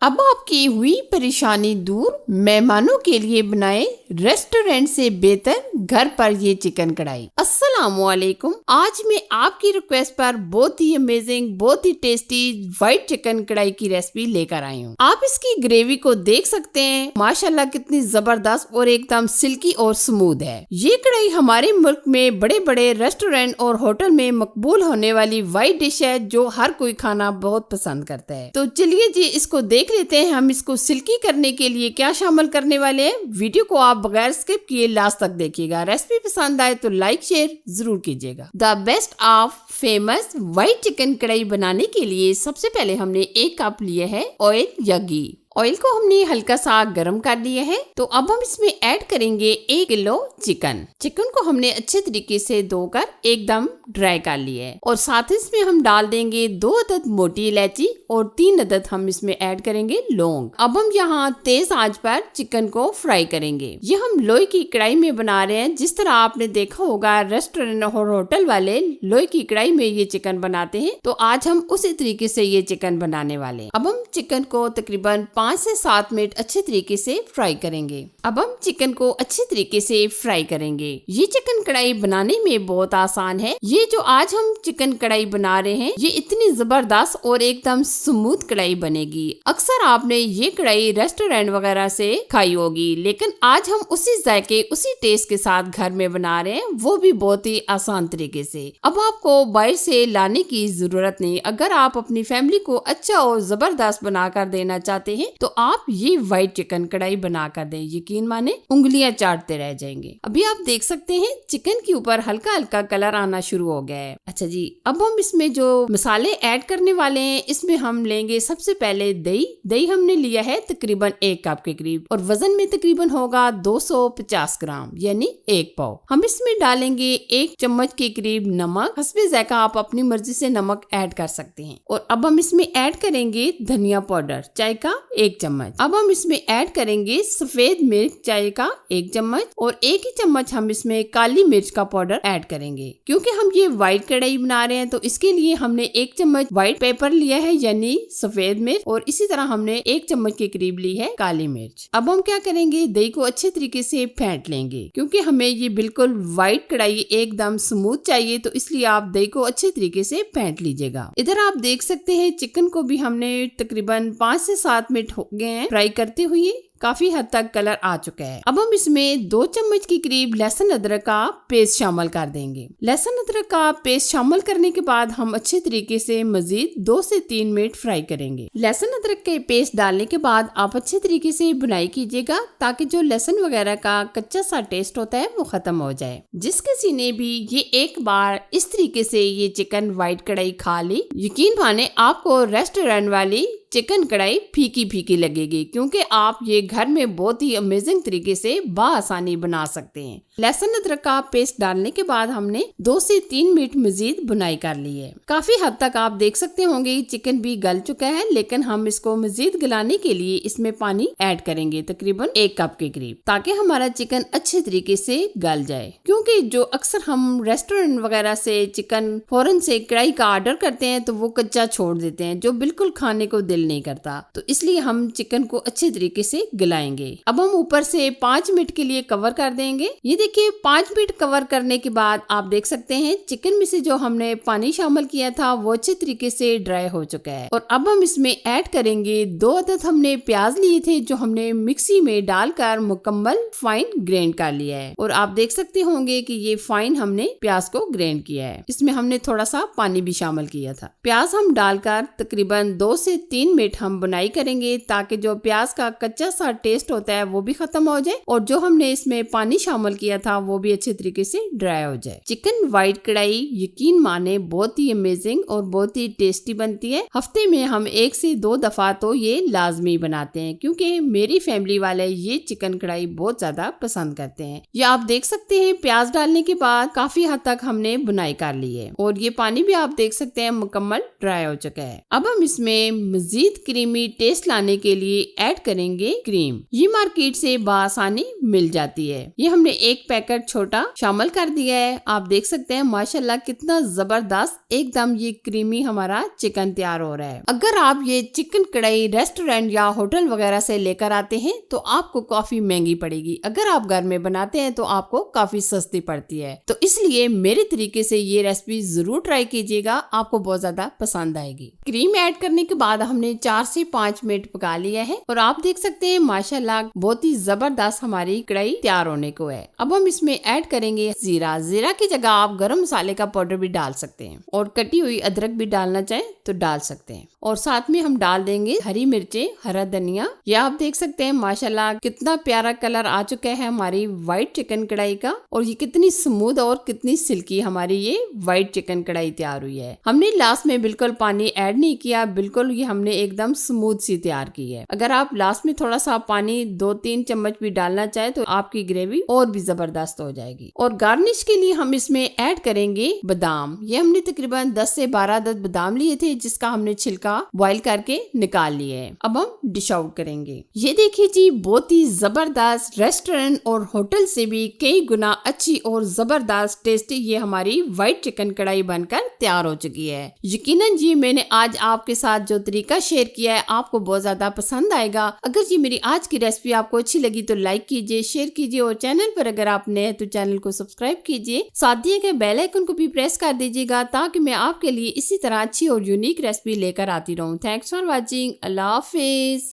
अब आपकी हुई परेशानी दूर, मेहमानों के लिए बनाए रेस्टोरेंट से बेहतर घर पर ये चिकन कढ़ाई। अस्सलामुअलैकुम। आज मैं आपकी रिक्वेस्ट पर बहुत ही अमेजिंग, बहुत ही टेस्टी व्हाइट चिकन कढ़ाई की रेसिपी लेकर आई हूँ। आप इसकी ग्रेवी को देख सकते हैं, माशाल्लाह कितनी जबरदस्त और एकदम सिल्की और स्मूथ है। ये कढ़ाई हमारे मुल्क में बड़े बड़े रेस्टोरेंट और होटल में मकबूल होने वाली व्हाइट डिश है जो हर कोई खाना बहुत पसंद करता है। तो चलिए जी इसको देख लेते हैं हम इसको सिल्की करने के लिए क्या शामिल करने वाले हैं। वीडियो को आप बगैर स्किप किए लास्ट तक देखिएगा। रेसिपी पसंद आए तो लाइक शेयर जरूर कीजिएगा। The best of famous white chicken कढ़ाई बनाने के लिए सबसे पहले हमने 1 कप लिया है ऑयल या घी। ऑयल को हमने हल्का सा गर्म कर लिया है। तो अब हम इसमें ऐड करेंगे 1 किलो चिकन। चिकन को हमने अच्छे तरीके से धोकर एकदम ड्राई कर लिया है और साथ ही इसमें हम डाल देंगे 2 अदद मोटी इलायची और 3 अदद हम इसमें ऐड करेंगे लौंग। अब हम यहाँ तेज आंच पर चिकन को फ्राई करेंगे। ये हम लोहे की कढ़ाई में बना रहे हैं। जिस तरह आपने देखा होगा रेस्टोरेंट और होटल वाले लोहे की कढ़ाई में ये चिकन बनाते हैं, तो आज हम उसी तरीके से ये चिकन बनाने वाले हैं। अब हम चिकन को तकरीबन 5 से 7 मिनट अच्छे तरीके से फ्राई करेंगे। अब हम चिकन को अच्छे तरीके से फ्राई करेंगे। ये चिकन कढ़ाई बनाने में बहुत आसान है। ये जो आज हम चिकन कढ़ाई बना रहे हैं, ये इतनी जबरदस्त और एकदम स्मूथ कढ़ाई बनेगी। अक्सर आपने ये कढ़ाई रेस्टोरेंट वगैरह से खाई होगी, लेकिन आज हम उसी जायके उसी टेस्ट के साथ घर में बना रहे हैं, वो भी बहुत ही आसान तरीके से। अब आपको बाहर से लाने की जरूरत नहीं। अगर आप अपनी फैमिली को अच्छा और जबरदस्त बनाकर देना चाहते हैं तो आप ये व्हाइट चिकन कढ़ाई बना कर दें। यकीन माने उंगलियां चाटते रह जाएंगे। अभी आप देख सकते हैं चिकन के ऊपर हल्का हल्का कलर आना शुरू हो गया है। अच्छा जी, अब हम इसमें जो मसाले ऐड करने वाले हैं, इसमें हम लेंगे सबसे पहले दही। दही हमने लिया है तकरीबन 1 कप के करीब और वजन में तकरीबन होगा 250 ग्राम यानी 1 पाव। हम इसमें डालेंगे 1 चम्मच के करीब नमक। हस्बे जायका आप अपनी मर्जी से नमक ऐड कर सकते हैं। और अब हम इसमें ऐड करेंगे धनिया पाउडर चाय का 1 चम्मच। अब हम इसमें ऐड करेंगे सफेद मिर्च चाय का 1 चम्मच और 1 ही चम्मच हम इसमें काली मिर्च का पाउडर ऐड करेंगे। क्योंकि हम ये व्हाइट कढ़ाई बना रहे हैं तो इसके लिए हमने 1 चम्मच व्हाइट पेपर लिया है यानी सफेद मिर्च, और इसी तरह हमने 1 चम्मच के करीब ली है काली मिर्च। अब हम क्या करेंगे, दही को अच्छे तरीके से फेंट लेंगे। क्योंकि हमें ये बिल्कुल व्हाइट कढ़ाई एकदम स्मूथ चाहिए, तो इसलिए आप दही को अच्छे तरीके से फेंट लीजिएगा। इधर आप देख सकते हैं चिकन को भी हमने तकरीबन 5 से 7 मिनट हो गए हैं फ्राई करते हुए। काफी हद तक कलर आ चुका है। अब हम इसमें 2 चम्मच के करीब लहसुन अदरक का पेस्ट शामिल कर देंगे। लहसुन अदरक का पेस्ट शामिल करने के बाद हम अच्छे तरीके से मजीद 2 से 3 मिनट फ्राई करेंगे। लहसुन अदरक के पेस्ट डालने के बाद आप अच्छे तरीके से बुनाई कीजिएगा ताकि जो लहसुन वगैरह का कच्चा सा टेस्ट होता है वो खत्म हो जाए। जिस किसी ने भी ये एक बार इस तरीके से ये चिकन व्हाइट कढ़ाई खा ली, यकीन माने आपको रेस्टोरेंट वाली चिकन कढ़ाई फीकी फीकी लगेगी। क्योंकि आप ये घर में बहुत ही अमेजिंग तरीके से बआसानी बना सकते हैं। लहसुन अदरक का पेस्ट डालने के बाद हमने 2 से 3 मिनट मजीद बुनाई कर ली है। काफी हद तक आप देख सकते होंगे चिकन भी गल चुका है, लेकिन हम इसको मजीद गलाने के लिए इसमें पानी ऐड करेंगे तकरीबन 1 कप के करीब, ताकि हमारा चिकन अच्छे तरीके से गल जाए। क्योंकि जो अक्सर हम रेस्टोरेंट वगैरह से चिकन फौरन से कढ़ाई का ऑर्डर करते हैं तो वो कच्चा छोड़ देते हैं, जो बिल्कुल खाने को दिल नहीं करता। तो इसलिए हम चिकन को अच्छे तरीके से गलाएंगे। अब हम ऊपर से 5 मिनट के लिए कवर कर देंगे। ये देखिए 5 मिनट कवर करने के बाद आप देख सकते हैं चिकन में से जो हमने पानी शामिल किया था वो अच्छे तरीके से ड्राई हो चुका है। और अब हम इसमें ऐड करेंगे 2 अदद हमने प्याज लिए थे जो हमने मिक्सी में डालकर मुकम्मल फाइन ग्राइंड कर लिया है। और आप देख सकते होंगे कि ये फाइन हमने प्याज को ग्राइंड किया है। इसमें हमने थोड़ा सा पानी भी शामिल किया था। प्याज हम डालकर तकरीबन 2 से 3 मिनट हम बुनाई करेंगे ताकि जो प्याज का कच्चा सा टेस्ट होता है वो भी खत्म हो जाए और जो हमने इसमें पानी शामिल किया था वो भी अच्छे तरीके से ड्राई हो जाए। चिकन व्हाइट कढ़ाई यकीन माने बहुत ही अमेजिंग और बहुत ही टेस्टी बनती है। हफ्ते में हम 1 से 2 दफा तो ये लाजमी बनाते हैं, क्योंकि मेरी फैमिली वाले ये चिकन कढ़ाई बहुत ज्यादा पसंद करते हैं। ये आप देख सकते हैं प्याज डालने के बाद काफी हद तक हमने बुनाई कर ली है और ये पानी भी आप देख सकते हैं मुकम्मल ड्राई हो चुका है। अब हम इसमें मजीद क्रीमी टेस्ट लाने के लिए ऐड करेंगे क्रीम। ये मार्केट से बआसानी मिल जाती है। ये हमने एक पैकेट छोटा शामिल कर दिया है। आप देख सकते हैं माशाल्लाह कितना जबरदस्त एकदम ये क्रीमी हमारा चिकन तैयार हो रहा है। अगर आप ये चिकन कढ़ाई रेस्टोरेंट या होटल वगैरह से लेकर आते हैं तो आपको काफी महंगी पड़ेगी। अगर आप घर में बनाते हैं तो आपको काफी सस्ती पड़ती है। तो इसलिए मेरे तरीके से ये रेसिपी जरूर ट्राई कीजिएगा, आपको बहुत ज्यादा पसंद आएगी। क्रीम ऐड करने के बाद हमने 4 से 5 मिनट पका लिया है और आप देख सकते हैं माशाल्लाह बहुत ही जबरदस्त हमारी कढ़ाई तैयार होने को है। अब हम इसमें ऐड करेंगे जीरा। जीरा की जगह आप गरम मसाले का पाउडर भी डाल सकते हैं और कटी हुई अदरक भी डालना चाहें तो डाल सकते हैं। और साथ में हम डाल देंगे हरी मिर्चें, हरा धनिया। या आप देख सकते हैं माशाल्लाह कितना प्यारा कलर आ चुका है हमारी व्हाइट चिकन कढ़ाई का और ये कितनी स्मूथ और कितनी सिल्की हमारी ये व्हाइट चिकन कढ़ाई तैयार हुई है। हमने लास्ट में बिल्कुल पानी ऐड नहीं किया, बिल्कुल ये हमने एकदम स्मूथ सी तैयार की है। अगर आप लास्ट में थोड़ा सा पानी 2-3 चम्मच भी डालना चाहे तो आपकी ग्रेवी और भी जबरदस्त हो जाएगी। और गार्निश के लिए हम इसमें ऐड करेंगे बादाम। ये हमने तकरीबन 10 से 12 अदद बादाम लिए थे जिसका हमने छिलका बॉईल करके निकाल लिया है। अब हम डिश आउट करेंगे। ये देखिए जी बहुत ही जबरदस्त रेस्टोरेंट और होटल से भी कई गुना अच्छी और जबरदस्त टेस्टी ये हमारी व्हाइट चिकन कढ़ाई बनकर तैयार हो चुकी है। यकीनन जी मैंने आज आपके साथ जो तरीका शेयर किया है आपको बहुत ज्यादा पसंद आएगा। अगर जी मेरी आज की रेसिपी आपको अच्छी लगी तो लाइक कीजिए, शेयर कीजिए और चैनल पर अगर आप नए हैं तो चैनल को सब्सक्राइब कीजिए। साथ दिए गए बेल आइकन को भी प्रेस कर दीजिएगा ताकि मैं आपके लिए इसी तरह अच्छी और यूनिक रेसिपी लेकर आती रहूं। Thanks for watching. Allah Hafiz.